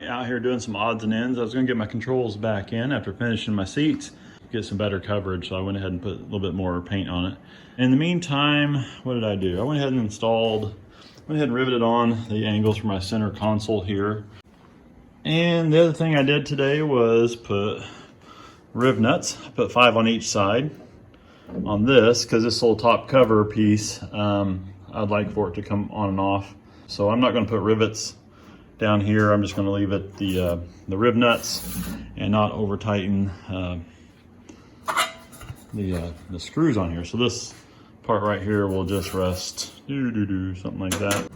Out here doing some odds and ends. I was gonna get my controls back in after finishing my seats, get some better coverage, so I went ahead and put a little bit more paint on it. In the meantime, what did I do? I went ahead and riveted on the angles for my center console here. And the other thing I did today was put riv nuts. I put 5 on each side on this, because this little top cover piece, I'd like for it to come on and off. So I'm not gonna put rivets down here. I'm just going to leave it the rib nuts and not over tighten the screws on here. So this part right here will just rest something like that,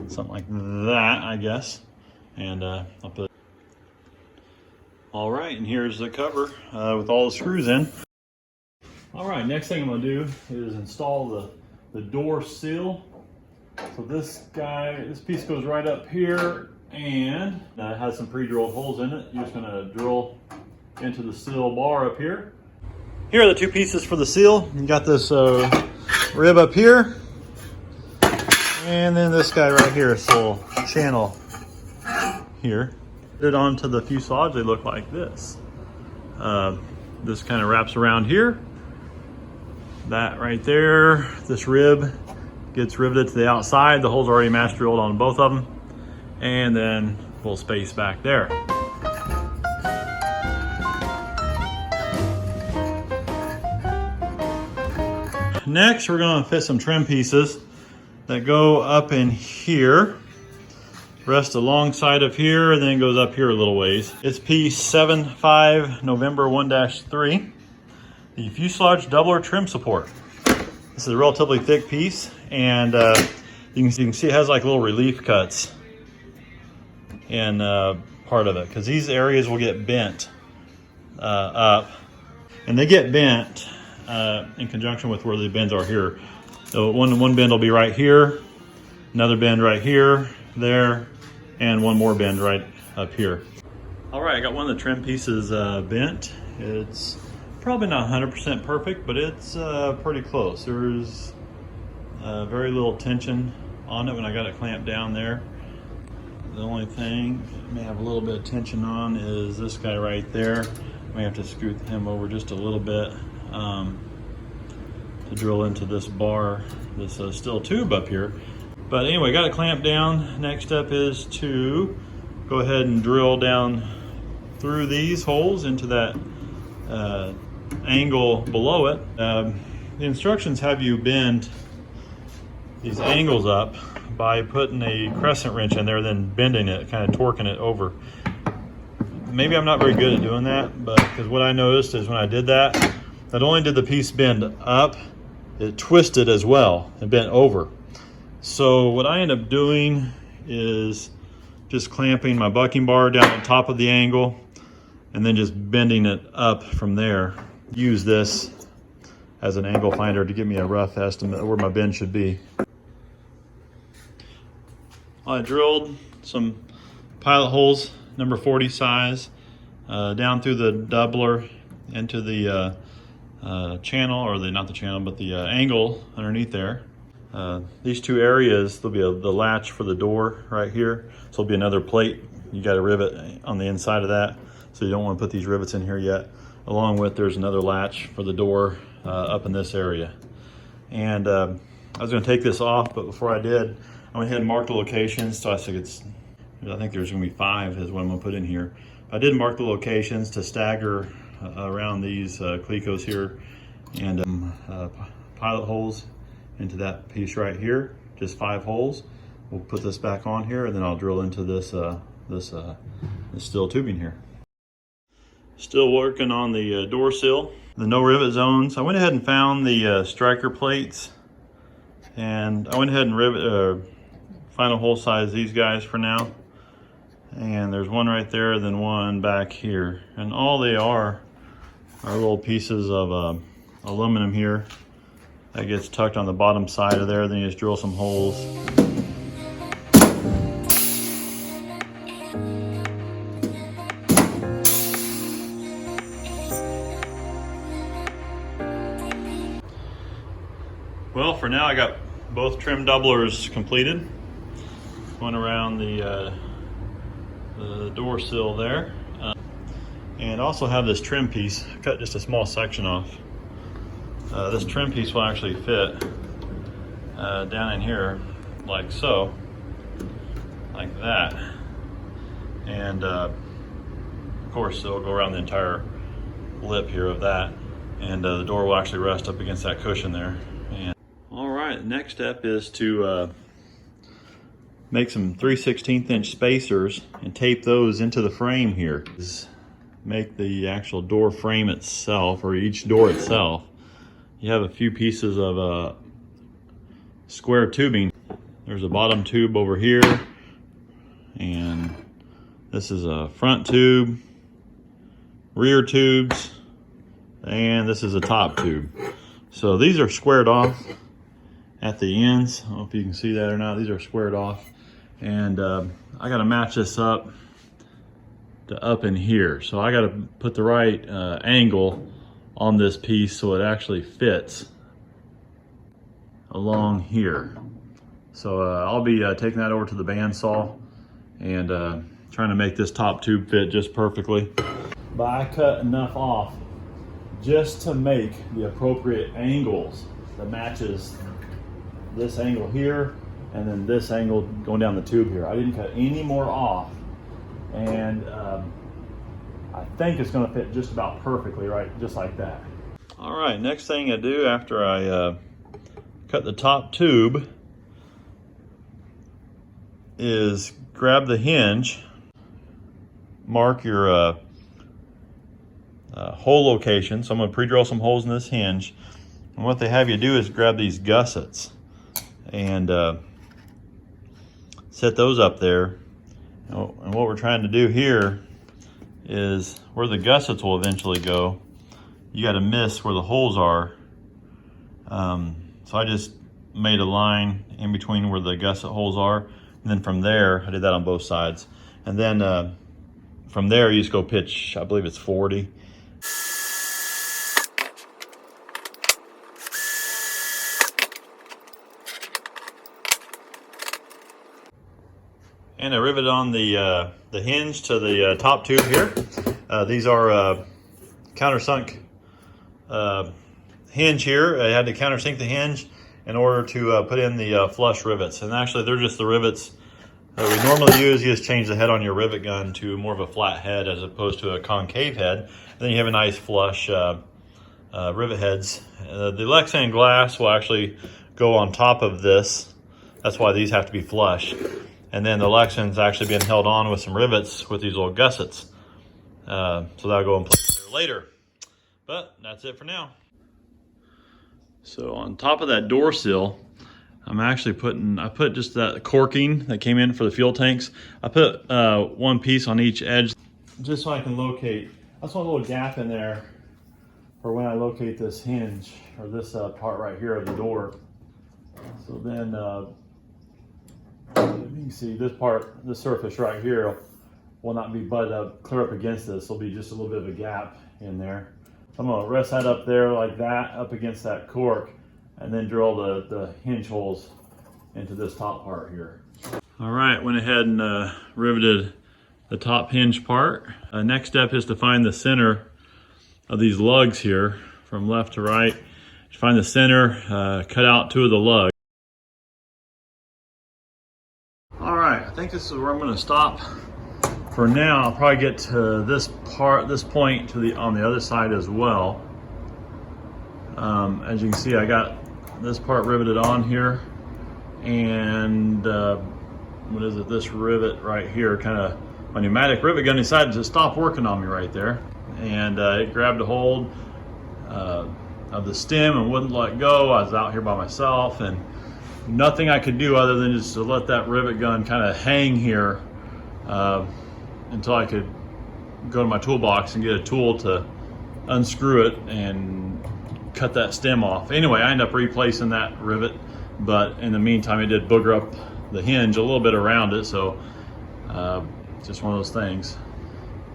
something like that, I guess. And I'll put. All right, and here's the cover with all the screws in. All right, next thing I'm going to do is install the door seal. So this piece goes right up here, and it has some pre-drilled holes in it. You're just going to drill into the seal bar up here. Here are the two pieces for the seal. You got this rib up here, and then this guy right here, this little channel here. Put it onto the fuselage. They look like this. This kind of wraps around here. That right there, this rib gets riveted to the outside. The holes are already mass drilled on both of them. And then full space back there. Next, we're gonna fit some trim pieces that go up in here, rest alongside of here, and then goes up here a little ways. It's piece 75 November 1-3, the fuselage doubler trim support. This is a relatively thick piece, and you can see it has like little relief cuts in part of it, because these areas will get bent up, and they get bent in conjunction with where the bends are here. So one bend will be right here, another bend right here, there, and one more bend right up here. All right, I got one of the trim pieces bent. It's probably not 100% perfect, but it's pretty close. There's very little tension on it when I got it clamped down there. The only thing it may have a little bit of tension on is this guy right there. I may have to scoot him over just a little bit to drill into this bar, this steel tube up here. But anyway, got it clamped down. Next up is to go ahead and drill down through these holes into that angle below it. The instructions have you bend these angles up by putting a crescent wrench in there, then bending it, kind of torquing it over. Maybe I'm not very good at doing that, but because what I noticed is when I did that, not only did the piece bend up, it twisted as well and bent over. So what I end up doing is just clamping my bucking bar down on top of the angle and then just bending it up from there. Use this as an angle finder to give me a rough estimate of where my bend should be. I drilled some pilot holes, number 40 size, down through the doubler into the channel, or not the channel, but the angle underneath there. These two areas, there'll be the latch for the door right here. So there'll be another plate. You got a rivet on the inside of that. So you don't want to put these rivets in here yet. Along with, there's another latch for the door up in this area. And I was going to take this off, but before I did, I went ahead and marked the locations. So I think there's going to be 5 is what I'm going to put in here. I did mark the locations to stagger around these clecos here, and pilot holes into that piece right here. Just 5 holes. We'll put this back on here, and then I'll drill into this steel tubing here. Still working on the door sill, the no rivet zones. I went ahead and found the striker plates, and I went ahead and final hole size these guys for now. And there's one right there, then one back here, and all they are little pieces of aluminum here that gets tucked on the bottom side of there. Then you just drill some holes. Well, for now I got both trim doublers completed. going around the door sill there. And also have this trim piece. I cut just a small section off. This trim piece will actually fit down in here like so, like that. And of course it'll go around the entire lip here of that. And the door will actually rest up against that cushion there. And all right, next step is to make some 3/16 inch spacers and tape those into the frame here. Make the actual door frame itself, or each door itself. You have a few pieces of square tubing. There's a bottom tube over here, and this is a front tube, rear tubes, and this is a top tube. So these are squared off at the ends. I don't know if you can see that or not. These are squared off, and I got to match this up to up in here. So I got to put the right angle on this piece so it actually fits along here. So I'll be taking that over to the bandsaw and trying to make this top tube fit just perfectly. But I cut enough off just to make the appropriate angles that matches this angle here and then this angle going down the tube here. I didn't cut any more off, and I think it's going to fit just about perfectly, right, just like that. All right, next thing I do after I cut the top tube is grab the hinge, mark your hole location. So I'm going to pre-drill some holes in this hinge, and what they have you do is grab these gussets and set those up there. And what we're trying to do here is where the gussets will eventually go, you got to miss where the holes are. So I just made a line in between where the gusset holes are, and then from there, I did that on both sides. And then from there, you just go pitch, I believe it's 40. And I riveted on the hinge to the top tube here. These are countersunk hinge here. I had to countersink the hinge in order to put in the flush rivets. And actually they're just the rivets that we normally use. You just change the head on your rivet gun to more of a flat head as opposed to a concave head. And then you have a nice flush rivet heads. The Lexan glass will actually go on top of this. That's why these have to be flush. And then the Lexan's actually been held on with some rivets with these little gussets. So that'll go in place there later. But that's it for now. So on top of that door sill, I'm actually I put just that corking that came in for the fuel tanks. I put one piece on each edge just so I can locate. I just want a little gap in there for when I locate this hinge, or this part right here of the door. So then you can see this part, the surface right here will not be butted up clear up against this. There'll be just a little bit of a gap in there. So I'm going to rest that up there like that, up against that cork, and then drill the hinge holes into this top part here. All right, went ahead and riveted the top hinge part. Next step is to find the center of these lugs here from left to right. Find the center, cut out 2 of the lugs. All right, I think this is where I'm going to stop for now. I'll probably get to this point on the other side as well. As you can see, I got this part riveted on here, and what is it? This rivet right here, kind of my pneumatic rivet gun decided to stop working on me right there, and it grabbed a hold of the stem and wouldn't let go. I was out here by myself, and nothing I could do other than just to let that rivet gun kind of hang here until I could go to my toolbox and get a tool to unscrew it and cut that stem off. Anyway, I ended up replacing that rivet, but in the meantime it did booger up the hinge a little bit around it, so just one of those things.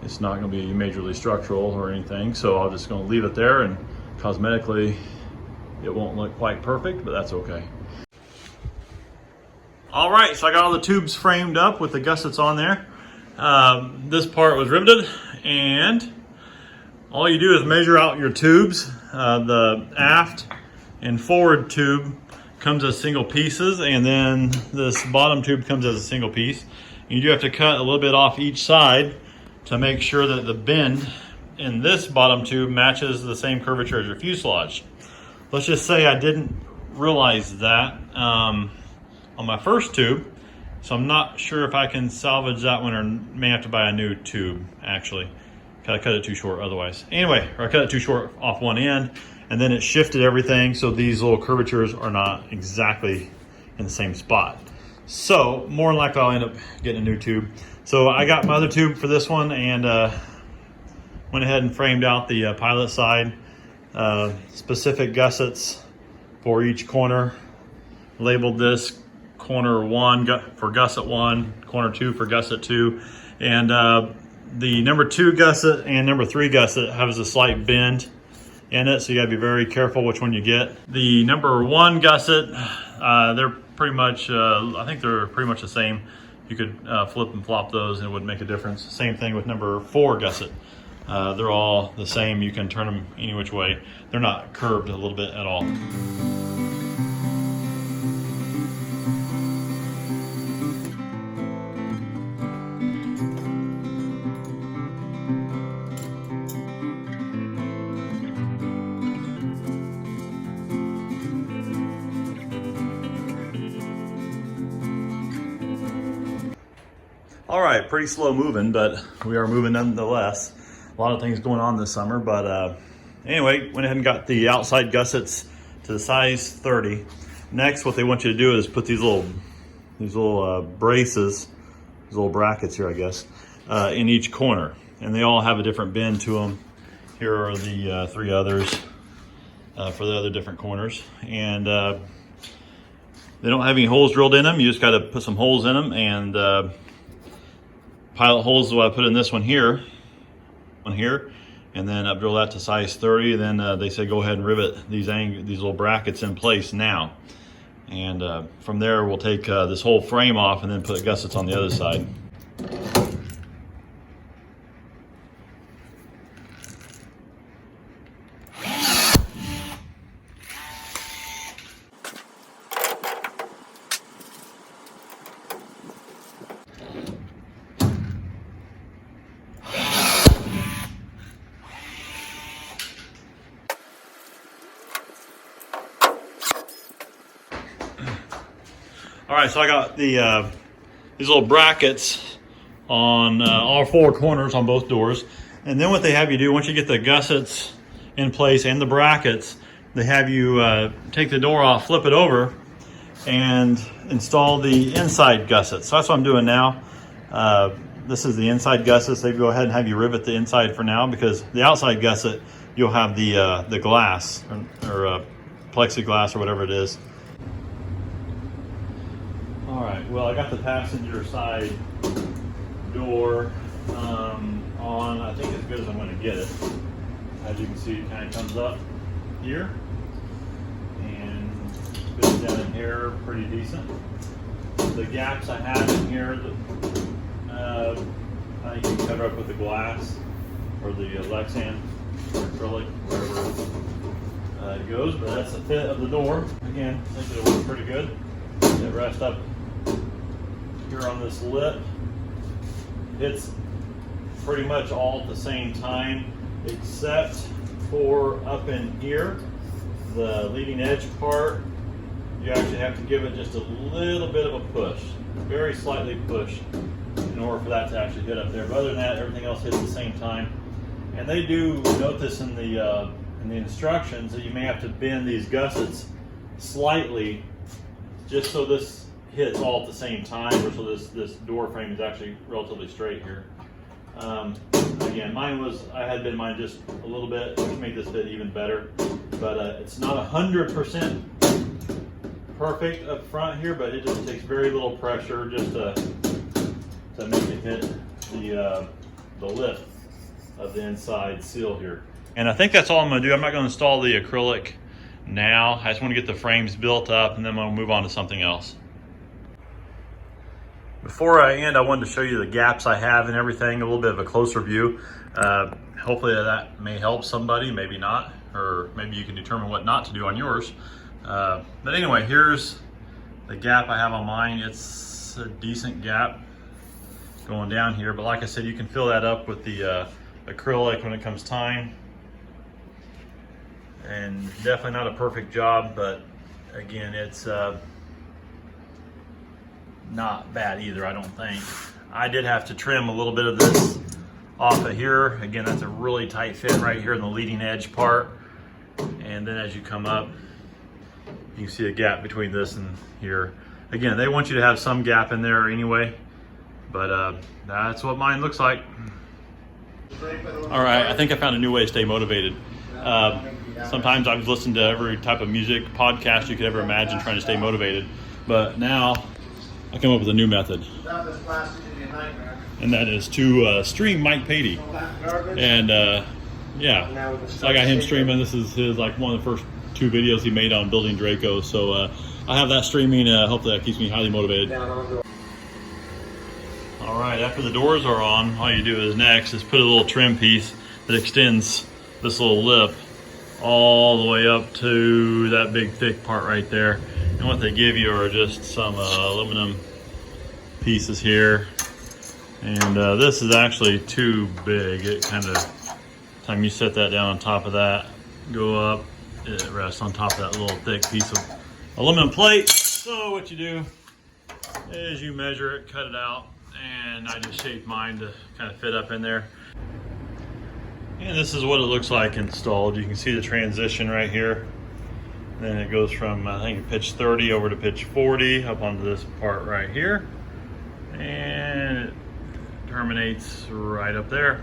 It's not going to be majorly structural or anything, so I'm just going to leave it there, and cosmetically it won't look quite perfect, but that's okay. All right, so I got all the tubes framed up with the gussets on there. This part was riveted, and all you do is measure out your tubes. The aft and forward tube comes as single pieces, and then this bottom tube comes as a single piece. You do have to cut a little bit off each side to make sure that the bend in this bottom tube matches the same curvature as your fuselage. Let's just say I didn't realize that on my first tube, so I'm not sure if I can salvage that one or may have to buy a new tube actually. I cut it too short otherwise. Anyway, or I cut it too short off one end, and then it shifted everything so these little curvatures are not exactly in the same spot. So more than likely I'll end up getting a new tube. So I got my other tube for this one and went ahead and framed out the pilot side. Specific gussets for each corner. Labeled this corner 1 for gusset 1, corner 2 for gusset 2. And the number 2 gusset and number 3 gusset has a slight bend in it, so you gotta be very careful which one you get. The number 1 gusset, they're pretty much, I think they're pretty much the same. You could flip and flop those and it wouldn't make a difference. Same thing with number 4 gusset. They're all the same. You can turn them any which way. They're not curved a little bit at all. All right, pretty slow moving, but we are moving nonetheless. A lot of things going on this summer, but anyway, went ahead and got the outside gussets to the size 30. Next, what they want you to do is put these little braces, these little brackets here, I guess, in each corner, and they all have a different bend to them. Here are the 3 others for the other different corners, and they don't have any holes drilled in them. You just got to put some holes in them, and pilot holes is what I put in this one here, and then I drill that to size 30. Then they say go ahead and rivet these little brackets in place now, and from there we'll take this whole frame off and then put gussets on the other side. All right, so I got these little brackets on all 4 corners on both doors. And then what they have you do, once you get the gussets in place and the brackets, they have you take the door off, flip it over, and install the inside gussets. So that's what I'm doing now. This is the inside gussets. They go ahead and have you rivet the inside for now, because the outside gusset, you'll have the glass or plexiglass or whatever it is. All right, well, I got the passenger side door on, I think as good as I'm going to get it. As you can see, it kind of comes up here and fits down in here pretty decent. The gaps I have in here, I think you can cover up with the glass or the Lexan or acrylic, wherever it goes, but that's the fit of the door. Again, I think it'll work pretty good. It rests up here on this lip. It's pretty much all at the same time, except for up in here, the leading edge part. You actually have to give it just a little bit of a push, very slightly push, in order for that to actually hit up there. But other than that, everything else hits at the same time. And they do note this in the instructions that you may have to bend these gussets slightly, just so this hits all at the same time, or so this door frame is actually relatively straight here. Again, I had bent mine just a little bit to make this fit even better, but it's not 100% perfect up front here, but it just takes very little pressure just to make it hit the lip of the inside seal here. And I think that's all I'm going to do. I'm not going to install the acrylic now. I just want to get the frames built up, and then I'm going to move on to something else. Before I end, I wanted to show you the gaps I have and everything, a little bit of a closer view. Hopefully that may help somebody, maybe not, or maybe you can determine what not to do on yours. But anyway, here's the gap I have on mine. It's a decent gap going down here, but like I said, you can fill that up with the acrylic when it comes time. And definitely not a perfect job, but again, it's not bad either, I don't think. I did have to trim a little bit of this off of here. Again, that's a really tight fit right here in the leading edge part. And then as you come up, you can see a gap between this and here. Again, they want you to have some gap in there anyway, but that's what mine looks like. All right, I think I found a new way to stay motivated. Sometimes I've listened to every type of music podcast you could ever imagine trying to stay motivated, but now I come up with a new method, and that is to stream Mike Patey. And yeah, so I got him streaming. This is his one of the first 2 videos he made on building Draco. So I have that streaming. Hopefully that keeps me highly motivated. All right, after the doors are on, all you do is next is put a little trim piece that extends this little lip all the way up to that big thick part right there. And what they give you are just some aluminum pieces here. And this is actually too big. It kind of, time you set that down on top of that, go up, it rests on top of that little thick piece of aluminum plate. So what you do is you measure it, cut it out, and I just shaped mine to kind of fit up in there. And this is what it looks like installed. You can see the transition right here. Then it goes from, I think, pitch 30 over to pitch 40 up onto this part right here. And it terminates right up there.